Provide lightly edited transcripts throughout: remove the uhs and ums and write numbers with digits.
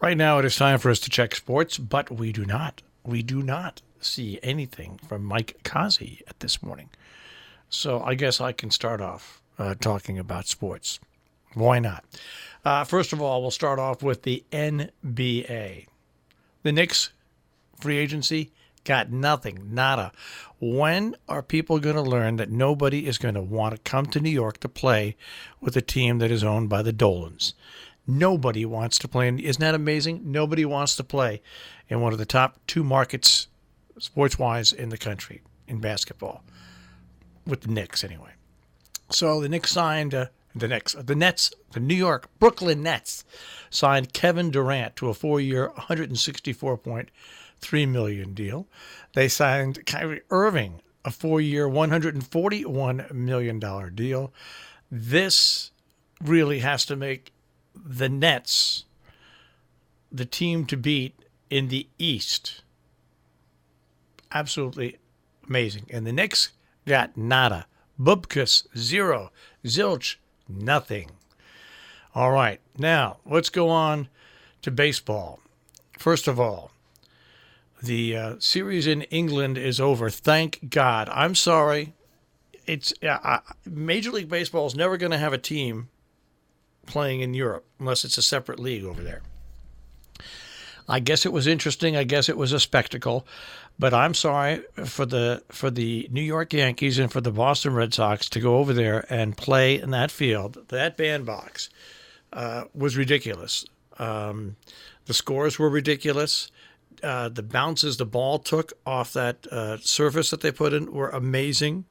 Right now, it is time for us to check sports, but we do not. We do not see anything from Mike Cozzi at this morning. So I guess I can start off talking about sports. Why not? First of all, we'll start off with the NBA. The Knicks free agency got nothing, nada. When are people going to learn that nobody is going to want to come to New York to play with a team that is owned by the Dolans? Nobody wants to play. Isn't that amazing? Nobody wants to play in one of the top two markets, sports-wise, in the country, in basketball, with the Knicks anyway. So the Knicks signed the New York, Brooklyn Nets signed Kevin Durant to a 4-year, $164.3 million deal. They signed Kyrie Irving, a 4-year, $141 million deal. This really has to make the Nets the team to beat in the East. Absolutely amazing. And the Knicks got nada. Bubkus, zero. Zilch, nothing. All right, now let's go on to baseball. First of all, the series in England is over. Thank God. I'm sorry. It's Major League Baseball is never going to have a team playing in Europe unless it's a separate league over there. I guess it was interesting. I guess it was a spectacle. But I'm sorry for the New York Yankees and for the Boston Red Sox to go over there and play in that field. That bandbox was ridiculous. The scores were ridiculous. The bounces the ball took off that surface that they put in were amazing.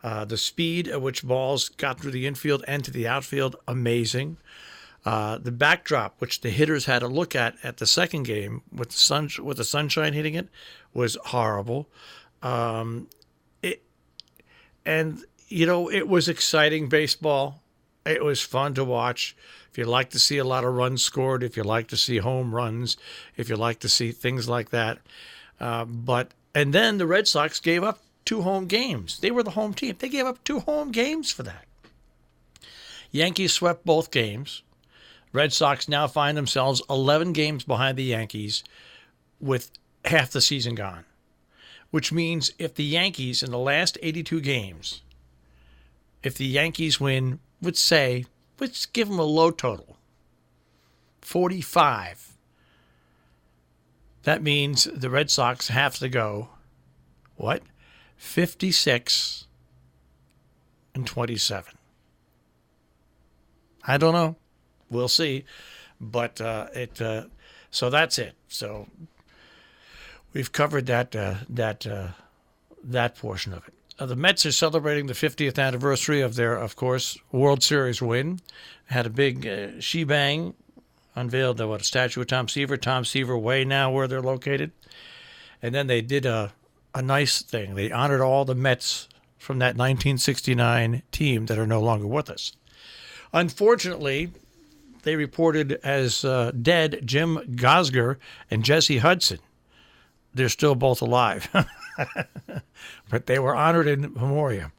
The speed at which balls got through the infield and to the outfield, amazing. The backdrop, which the hitters had to look at the second game with the sunshine hitting it, was horrible. It was exciting baseball. It was fun to watch. If you like to see a lot of runs scored, if you like to see home runs, if you like to see things like that. And then the Red Sox gave up 2 home games. They were the home team. They gave up 2 home games for that. Yankees swept both games. Red Sox now find themselves 11 games behind the Yankees with half the season gone, which means if the Yankees in the last 82 games, if the Yankees win, let's give them a low total, 45, that means the Red Sox have to go, 56-27. I don't know. We'll see. But so that's it. So we've covered that portion of it. The Mets are celebrating the 50th anniversary of their, of course, World Series win. Had a big shebang, unveiled a statue of Tom Seaver. Tom Seaver Way now where they're located. And then they did a nice thing. They honored all the Mets from that 1969 team that are no longer with us. Unfortunately, they reported as dead Jim Gosger and Jesse Hudson. They're still both alive. But they were honored in memoriam.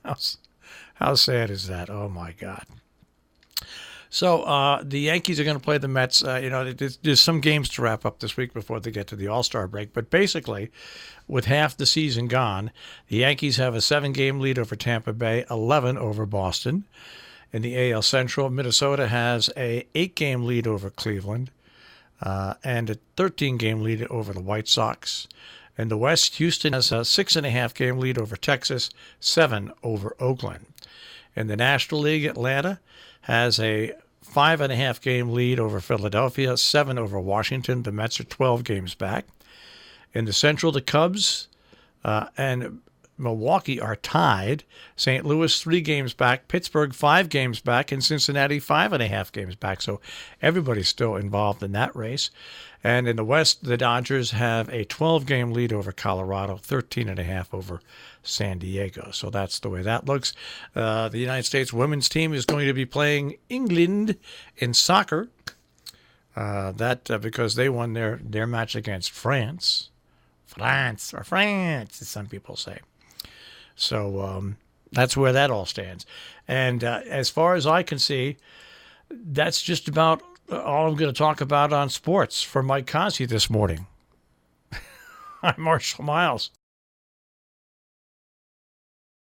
How sad is that? Oh, my God. So the Yankees are going to play the Mets. There's some games to wrap up this week before they get to the All-Star break. But basically, with half the season gone, the Yankees have a 7-game lead over Tampa Bay, 11 over Boston. In the AL Central, Minnesota has a 8-game lead over Cleveland and a 13-game lead over the White Sox. In the West, Houston has a 6.5-game lead over Texas, 7 over Oakland. In the National League, Atlanta has a 5.5-game lead over Philadelphia, 7 over Washington. The Mets are 12 games back. In the Central, the Cubs and Milwaukee are tied. St. Louis 3 games back, Pittsburgh 5 games back, and Cincinnati 5.5 games back. So everybody's still involved in that race. And in the West, the Dodgers have a 12-game lead over Colorado, 13.5 over San Diego. So that's the way that looks. The United States women's team is going to be playing England in soccer. Because they won their match against France. France, as some people say. So that's where that all stands. And as far as I can see, that's just about all I'm going to talk about on sports for Mike Cozzi this morning. I'm Marshall Miles.